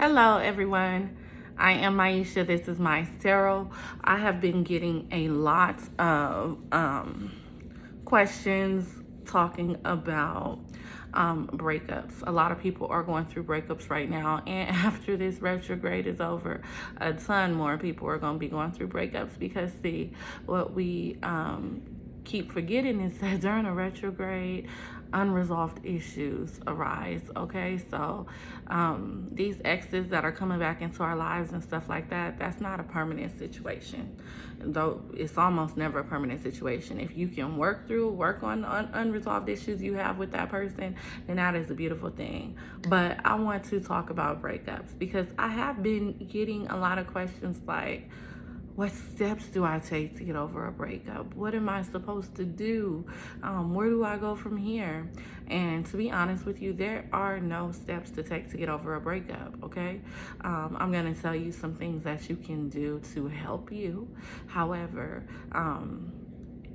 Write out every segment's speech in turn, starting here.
Hello, everyone. I am Maisha. This is MysTarot. I have been getting a lot of questions talking about breakups. A lot of people are going through breakups right now, and after this retrograde is over, a ton more people are going to be going through breakups because, see, what we keep forgetting is that during a retrograde, unresolved issues arise. Okay, so these exes that are coming back into our lives and stuff like that, that's not a permanent situation, though it's almost never a permanent situation. If you can work on unresolved issues you have with that person, then that is a beautiful thing. But I want to talk about breakups because I have been getting a lot of questions like, what steps do I take to get over a breakup? What am I supposed to do? Where do I go from here? And to be honest with you, there are no steps to take to get over a breakup, okay? I'm going to tell you some things that you can do to help you. However,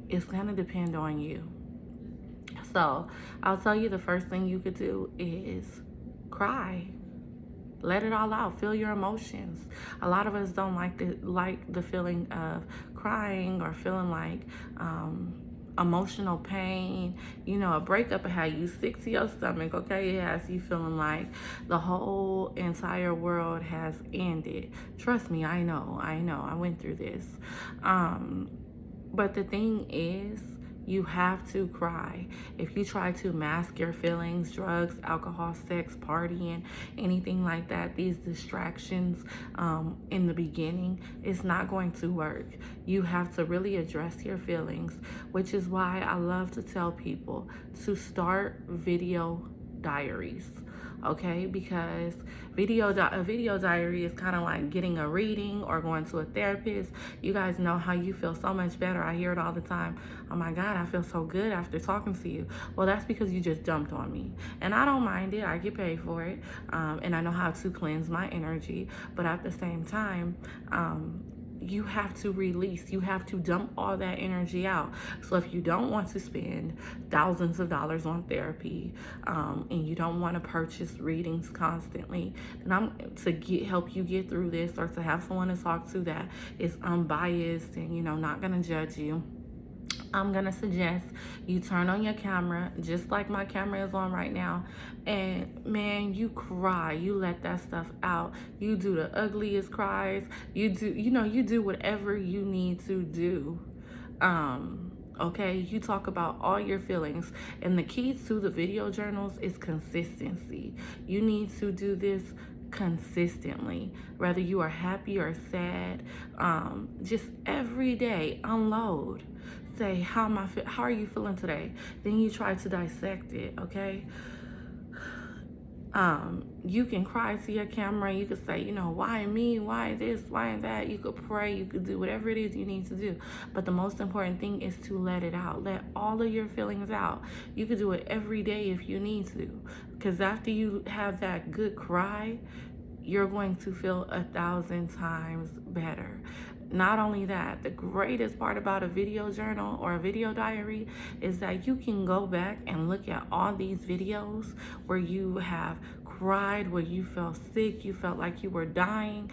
it's going to depend on you. So I'll tell you the first thing you could do is cry. Let it all out. Feel your emotions. A lot of us don't like the feeling of crying or feeling like emotional pain. You know, a breakup will have you sick to your stomach, okay? It has you feeling like the whole entire world has ended. Trust me, I know. I went through this. But the thing is, you have to cry. If you try to mask your feelings, drugs, alcohol, sex, partying, anything like that, these distractions in the beginning, it's not going to work. You have to really address your feelings, which is why I love to tell people to start video diaries. Okay, because a video diary is kind of like getting a reading or going to a therapist. You guys know how you feel so much better. I hear it all the time. Oh my God, I feel so good after talking to you. Well, that's because you just dumped on me, and I don't mind it. I get paid for it, and I know how to cleanse my energy. But at the same time, you have to release. You have to dump all that energy out. So if you don't want to spend thousands of dollars on therapy, and you don't want to purchase readings constantly, then I'm to help you get through this, or to have someone to talk to that is unbiased and not gonna judge you. I'm gonna suggest you turn on your camera, just like my camera is on right now, and man, you cry, you let that stuff out. You do the ugliest cries. You do whatever you need to do. Okay, you talk about all your feelings, and the key to the video journals is consistency. You need to do this consistently, whether you are happy or sad. Just every day unload. Say, how are you feeling today? Then you try to dissect it. Okay, you can cry to your camera. You could say, why me? Why this? Why that? You could pray. You could do whatever it is you need to do. But the most important thing is to let it out. Let all of your feelings out. You could do it every day if you need to. Because after you have that good cry, you're going to feel 1,000 times better. Not only that, the greatest part about a video journal or a video diary is that you can go back and look at all these videos where you have cried, where you felt sick, you felt like you were dying.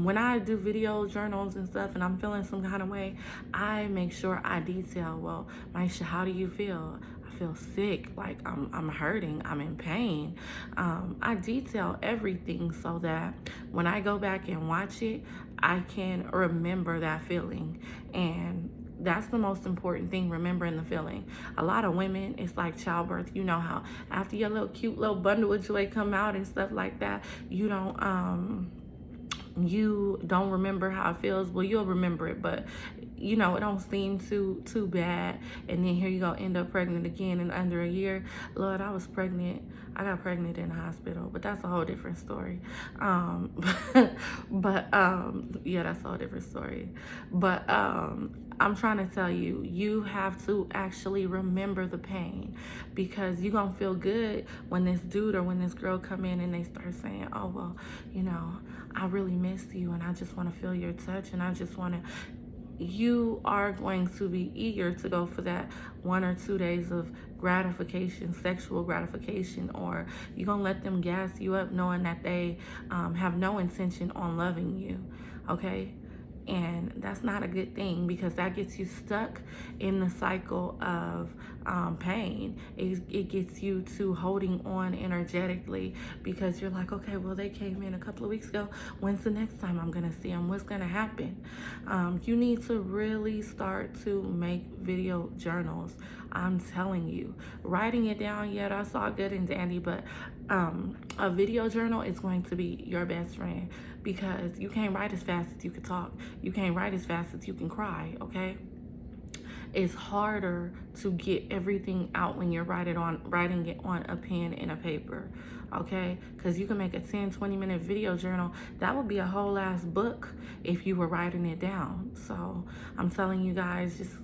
When I do video journals and stuff and I'm feeling some kind of way, I make sure I detail, well, Maisha, how do you feel? Feel sick, like I'm hurting, I'm in pain. I detail everything so that when I go back and watch it, I can remember that feeling. And that's the most important thing, remembering the feeling. A lot of women, it's like childbirth. You know how after your little cute little bundle of joy come out and stuff like that, you don't remember how it feels. Well, you'll remember it, but it don't seem too bad. And then here you go, end up pregnant again in under a year. Lord, I got pregnant in the hospital, but that's a whole different story. Yeah, that's a whole different story. But I'm trying to tell you, you have to actually remember the pain, because you're going to feel good when this dude or when this girl come in and they start saying, oh, well, I really miss you and I just want to feel your touch and I just want to. You are going to be eager to go for that 1 or 2 days of gratification, sexual gratification, or you're going to let them gas you up knowing that they have no intention on loving you, okay? And that's not a good thing, because that gets you stuck in the cycle of pain. It gets you to holding on energetically, because you're like, okay, well, they came in a couple of weeks ago. When's the next time I'm going to see them? What's going to happen? You need to really start to make video journals. I'm telling you, writing it down, yeah, that's all good and dandy, but a video journal is going to be your best friend, because you can't write as fast as you can talk. You can't write as fast as you can cry, okay? It's harder to get everything out when you're writing it on a pen and a paper, okay? Because you can make a 10-20 minute video journal. That would be a whole ass book if you were writing it down. So I'm telling you guys, just,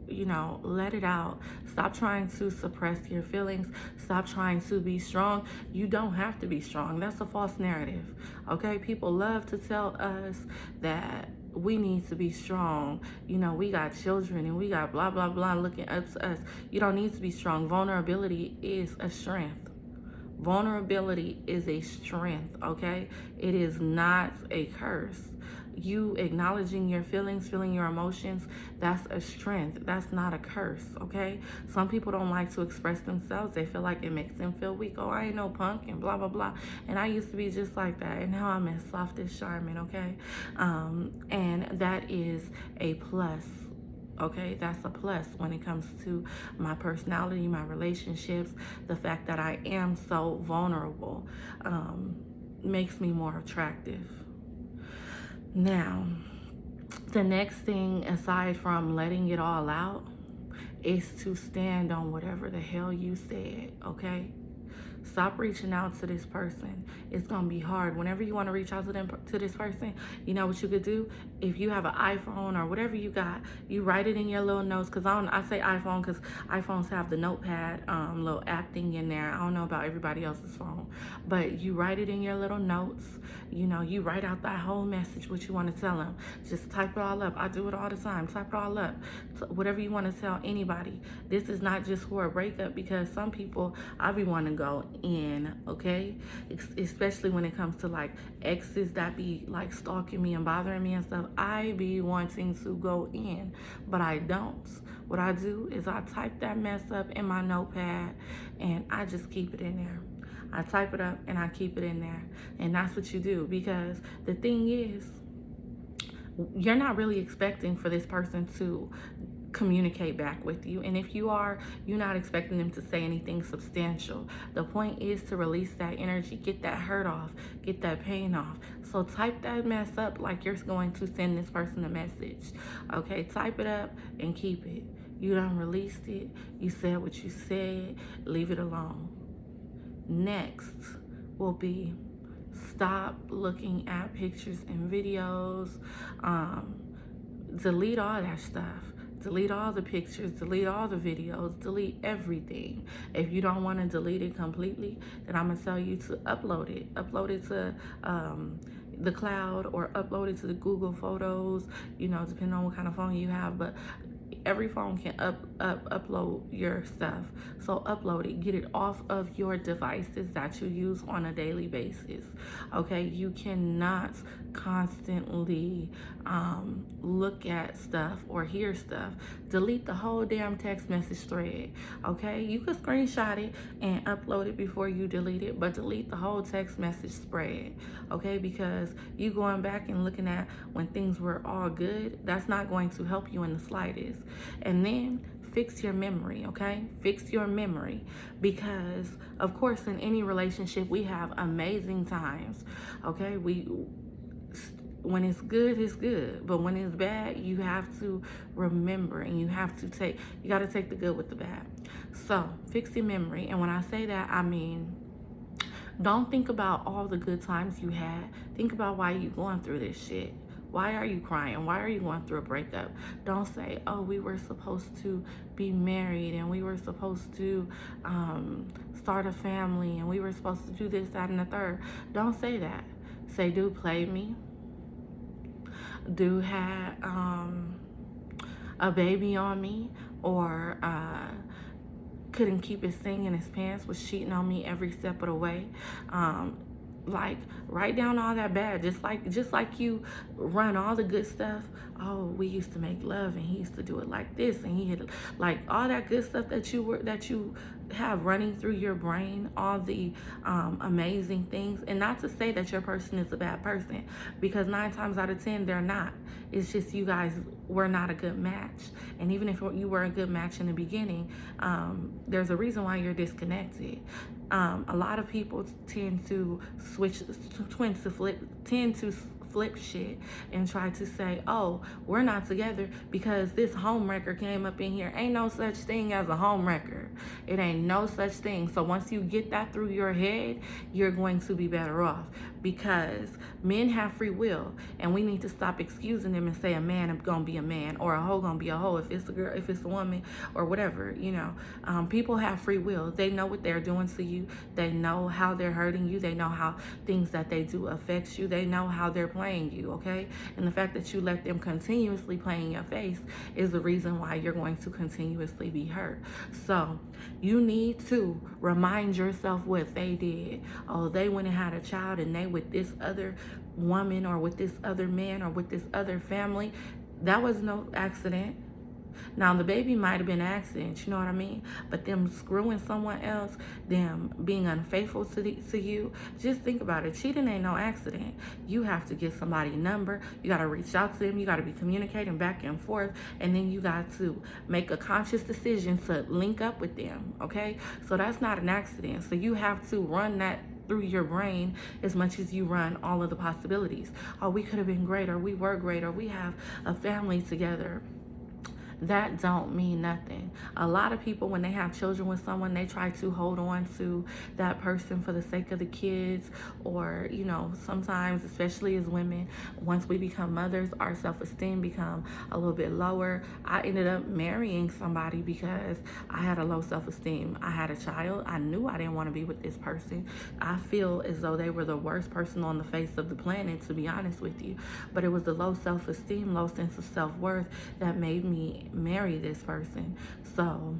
you know, let it out. Stop trying to suppress your feelings. Stop trying to be strong. You don't have to be strong. That's a false narrative, okay? People love to tell us that we need to be strong. You know, we got children and we got blah, blah, blah looking up to us. You don't need to be strong. Vulnerability is a strength. Vulnerability is a strength, okay? It is not a curse. You acknowledging your feelings, feeling your emotions, that's a strength. That's not a curse, okay? Some people don't like to express themselves. They feel like it makes them feel weak. Oh, I ain't no punk and blah, blah, blah. And I used to be just like that. And now I'm as soft as Charmin, okay? And that is a plus. Okay, that's a plus when it comes to my personality, my relationships. The fact that I am so vulnerable makes me more attractive. Now, the next thing, aside from letting it all out, is to stand on whatever the hell you said, okay? Stop reaching out to this person. It's going to be hard. Whenever you want to reach out to this person, you know what you could do? If you have an iPhone or whatever you got, you write it in your little notes. Because I say iPhone because iPhones have the notepad little app thing in there. I don't know about everybody else's phone. But you write it in your little notes. You know, you write out that whole message, what you want to tell them. Just type it all up. I do it all the time. Type it all up. Whatever you want to tell anybody. This is not just for a breakup, because some people, I be wanting to go in, okay? Especially when it comes to like exes that be like stalking me and bothering me and stuff. I be wanting to go in, but I don't. What I do is I type that mess up in my notepad and I just keep it in there. I type it up and I keep it in there. And that's what you do, because the thing is, you're not really expecting for this person to communicate back with you. And if you are, you're not expecting them to say anything substantial. The point is to release that energy, get that hurt off, get that pain off. So type that mess up like you're going to send this person a message. Okay, type it up and keep it. You done released it. You said what you said. Leave it alone. Next will be stop looking at pictures and videos. Delete all that stuff. Delete all the pictures, delete all the videos, delete everything. If you don't want to delete it completely, then I'm going to tell you to upload it. Upload it to the cloud, or upload it to the Google Photos, you know, depending on what kind of phone you have. But every phone can upload your stuff. So upload it. Get it off of your devices that you use on a daily basis. Okay? You cannot constantly look at stuff or hear stuff. Delete the whole damn text message thread. Okay? You could screenshot it and upload it before you delete it, but delete the whole text message spread. Okay? Because you going back and looking at when things were all good, that's not going to help you in the slightest. And then fix your memory, okay? Fix your memory, because of course in any relationship we have amazing times, okay? When it's good, it's good, but when it's bad, you have to remember, and you got to take the good with the bad. So fix your memory. And when I say that, I mean, don't think about all the good times you had. Think about why you're going through this shit. Why are you crying? Why are you going through a breakup? Don't say, oh, we were supposed to be married and we were supposed to start a family and we were supposed to do this, that, and the third. Don't say that. Say, dude played me. Dude had a baby on me, or couldn't keep his thing in his pants, was cheating on me every step of the way. Like, write down all that bad, just like you run all the good stuff. Oh, we used to make love and he used to do it like this, and he had, like, all that good stuff that you have running through your brain, all the amazing things. And not to say that your person is a bad person, because 9 times out of 10 they're not. It's just you guys were not a good match. And even if you were a good match in the beginning, there's a reason why you're disconnected. A lot of people tend to flip shit and try to say, oh, we're not together because this home wrecker came up in here. Ain't no such thing as a home wrecker. It ain't no such thing. So once you get that through your head, you're going to be better off, because men have free will, and we need to stop excusing them and say a man gonna be a man or a hoe gonna be a hoe, if it's a girl, if it's a woman, or whatever. People have free will. They know what they're doing to you. They know how they're hurting you. They know how things that they do affects you. They know how they're playing you, okay? And the fact that you let them continuously play in your face is the reason why you're going to continuously be hurt. So you need to remind yourself what they did. Oh, they went and had a child, and they with this other woman or with this other man or with this other family. That was no accident. Now, the baby might have been an accident, you know what I mean? But them screwing someone else, them being unfaithful to you, just think about it. Cheating ain't no accident. You have to get somebody's number. You got to reach out to them. You got to be communicating back and forth. And then you got to make a conscious decision to link up with them, okay? So that's not an accident. So you have to run that through your brain as much as you run all of the possibilities. Oh, we could have been great, or we were great, or we have a family together. That don't mean nothing. A lot of people, when they have children with someone, they try to hold on to that person for the sake of the kids, or, sometimes, especially as women, once we become mothers, our self-esteem become a little bit lower. I ended up marrying somebody because I had a low self-esteem. I had a child. I knew I didn't want to be with this person. I feel as though they were the worst person on the face of the planet, to be honest with you. But it was the low self-esteem, low sense of self-worth that made me marry this person. So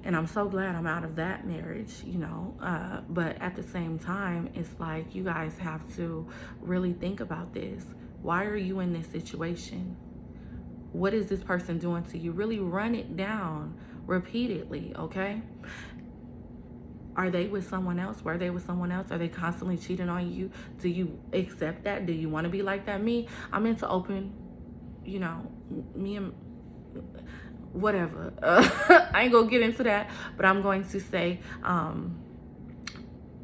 and I'm so glad I'm out of that marriage, but at the same time, it's like, you guys have to really think about this. Why are you in this situation? What is this person doing to you? Really run it down repeatedly, okay? Are they with someone else? Were they with someone else? Are they constantly cheating on you? Do you accept that? Do you want to be like that? I'm into open, me and whatever. I ain't gonna get into that, but I'm going to say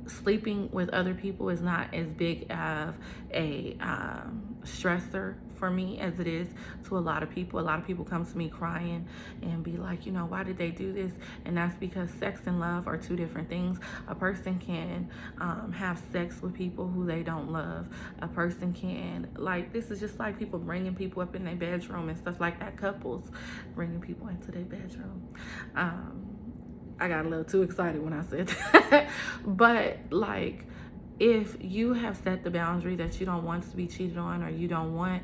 sleeping with other people is not as big of a stressor for me as it is to a lot of people. A lot of people come to me crying and be like, why did they do this? And that's because sex and love are two different things. A person can have sex with people who they don't love. A person can, this is just like people bringing people up in their bedroom and stuff like that. Couples bringing people into their bedroom. I got a little too excited when I said that. But if you have set the boundary that you don't want to be cheated on, or you don't want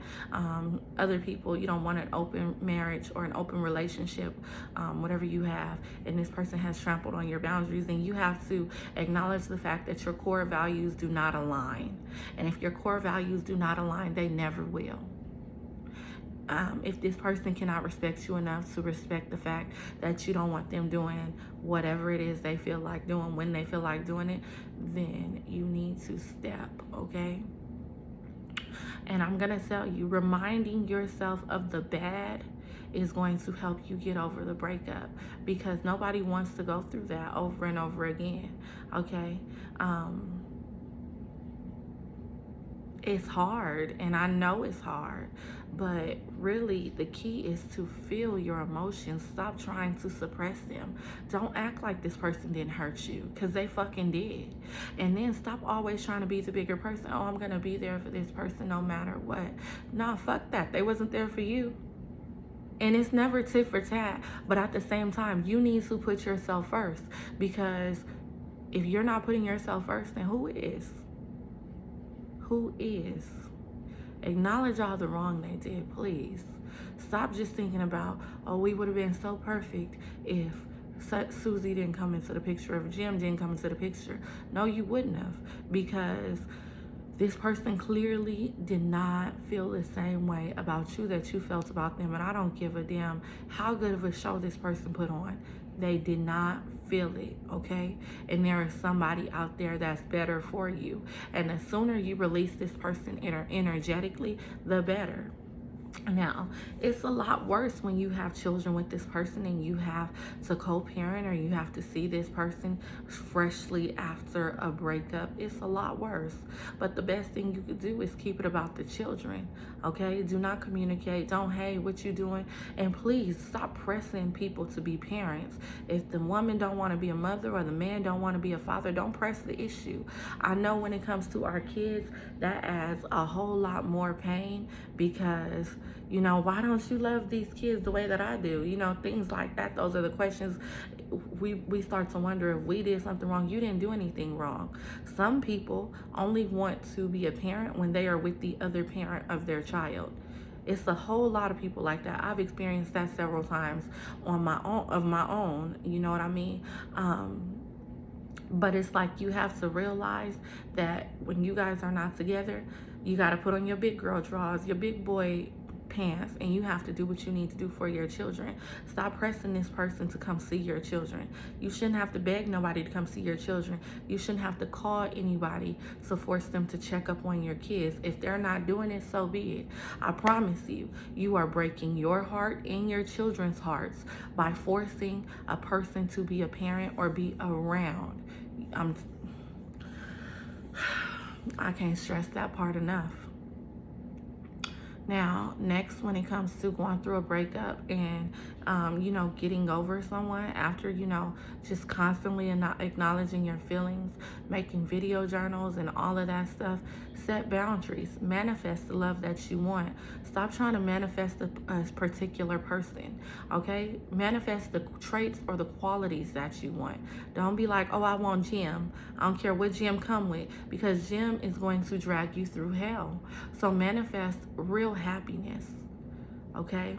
other people, you don't want an open marriage or an open relationship, whatever you have, and this person has trampled on your boundaries, then you have to acknowledge the fact that your core values do not align. And if your core values do not align, they never will. If this person cannot respect you enough to respect the fact that you don't want them doing whatever it is they feel like doing when they feel like doing it, then you need to step, okay? And I'm gonna tell you, reminding yourself of the bad is going to help you get over the breakup, because nobody wants to go through that over and over again, okay? It's hard, and I know it's hard, but really the key is to feel your emotions. Stop trying to suppress them. Don't act like this person didn't hurt you, because they fucking did. And then stop always trying to be the bigger person. Oh, I'm gonna be there for this person no matter what. Nah, fuck that. They wasn't there for you. And it's never tit for tat, but at the same time, you need to put yourself first, because if you're not putting yourself first, then who is? Who is? Acknowledge all the wrong they did, please. Stop just thinking about, oh, we would have been so perfect if Susie didn't come into the picture, if Jim didn't come into the picture. No, you wouldn't have, because this person clearly did not feel the same way about you that you felt about them. And I don't give a damn how good of a show this person put on. They did not feel it, okay? And there is somebody out there that's better for you. And the sooner you release this person energetically, the better. Now, it's a lot worse when you have children with this person and you have to co-parent, or you have to see this person freshly after a breakup. It's a lot worse. But the best thing you could do is keep it about the children, okay? Do not communicate. Don't, hey, what you doing? And please stop pressing people to be parents. If the woman don't want to be a mother or the man don't want to be a father, don't press the issue. I know when it comes to our kids, that adds a whole lot more pain, because why don't you love these kids the way that I do? Things like that. Those are the questions we start to wonder if we did something wrong. You didn't do anything wrong. Some people only want to be a parent when they are with the other parent of their child. It's a whole lot of people like that. I've experienced that several times on my own. You know what I mean? But it's like, you have to realize that when you guys are not together, you got to put on your big girl drawers, your big boy pants, and you have to do what you need to do for your children. Stop pressing this person to come see your children. You shouldn't have to beg nobody to come see your children. You shouldn't have to call anybody to force them to check up on your kids. If they're not doing it, so be it. I promise you, you are breaking your heart and your children's hearts by forcing a person to be a parent or be around. I can't stress that part enough. Now, next, when it comes to going through a breakup and, getting over someone after, just constantly acknowledging your feelings, making video journals and all of that stuff, set boundaries. Manifest the love that you want. Stop trying to manifest a particular person, okay? Manifest the traits or the qualities that you want. Don't be like, oh, I want Jim. I don't care what Jim come with, because Jim is going to drag you through hell. So manifest real happiness, okay?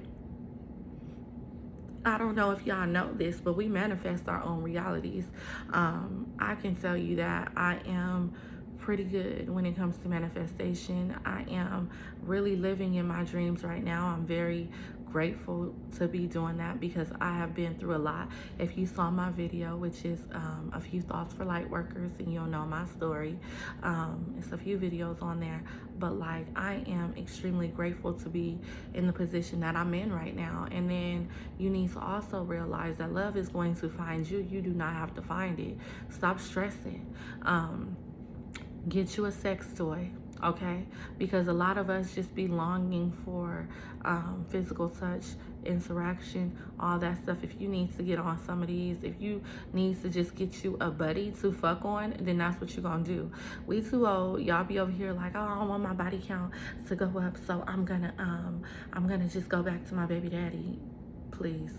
I don't know if y'all know this, but we manifest our own realities. I can tell you that I am pretty good when it comes to manifestation. I am really living in my dreams right now. I'm very grateful to be doing that, because I have been through a lot. If you saw my video, which is a few thoughts for light workers, and you'll know my story, it's a few videos on there, but like, I am extremely grateful to be in the position that I'm in right now. And then you need to also realize that love is going to find you. You do not have to find it. Stop stressing. Get you a sex toy, okay? Because a lot of us just be longing for physical touch, interaction, all that stuff. If you need to get on some of these, if you need to just get you a buddy to fuck on, then that's what you're gonna do. We too old. Y'all be over here like, oh, I don't want my body count to go up, so I'm gonna just go back to my baby daddy. Please,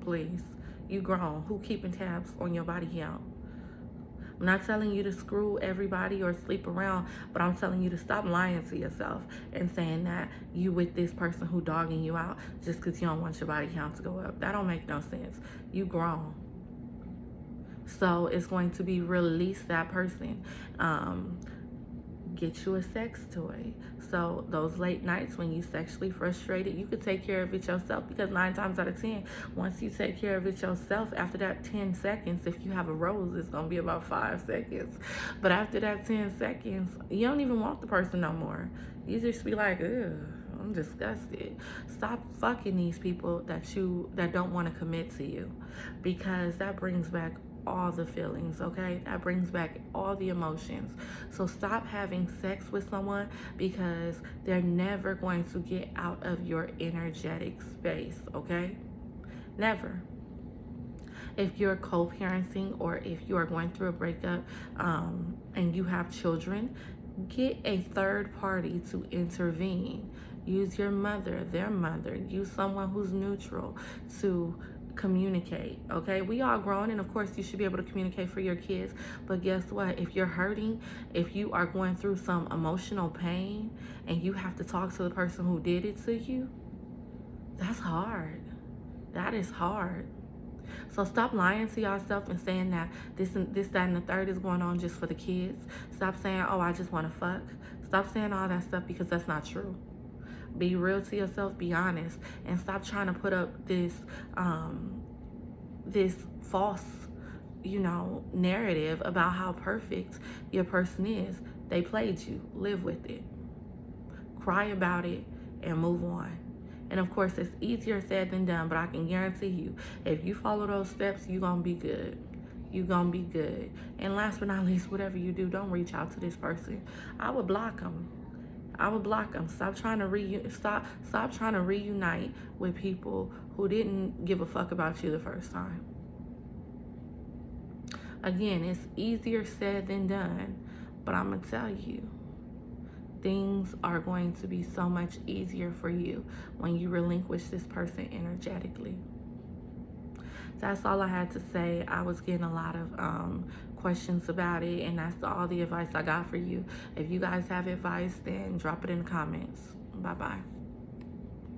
please. You grown. Who keeping tabs on your body count? I'm not telling you to screw everybody or sleep around, but I'm telling you to stop lying to yourself and saying that you with this person who dogging you out just because you don't want your body count to go up. That don't make no sense. You grown. So it's going to be release that person. Get you a sex toy. So those late nights when you sexually frustrated, you could take care of it yourself, because 9 times out of 10, once you take care of it yourself, after that 10 seconds, if you have a rose, it's going to be about 5 seconds. But after that 10 seconds, you don't even want the person no more. You just be like, ugh, I'm disgusted. Stop fucking these people that don't want to commit to you, because that brings back all the feelings, okay? That brings back all the emotions. So stop having sex with someone because they're never going to get out of your energetic space, okay? Never. If you're co-parenting, or if you are going through a breakup and you have children, get a third party to intervene. Use your mother, their mother. Use someone who's neutral to communicate, okay? We all grown, and of course you should be able to communicate for your kids, but guess what? If you're hurting, if you are going through some emotional pain and you have to talk to the person who did it to you, that's hard. That is hard. So stop lying to yourself and saying that this, that, and the third is going on just for the kids. Stop saying, oh, I just want to fuck. Stop saying all that stuff, because that's not true. Be real to yourself, be honest, and stop trying to put up this this false, narrative about how perfect your person is. They played you. Live with it. Cry about it and move on. And of course, it's easier said than done, but I can guarantee you, if you follow those steps, you're going to be good. You're going to be good. And last but not least, whatever you do, don't reach out to this person. I would block them. Stop trying to stop trying to reunite with people who didn't give a fuck about you the first time. Again, it's easier said than done, but I'm going to tell you, things are going to be so much easier for you when you relinquish this person energetically. That's all I had to say. I was getting a lot of questions about it, and that's all the advice I got for you. If you guys have advice, then drop it in the comments. Bye-bye.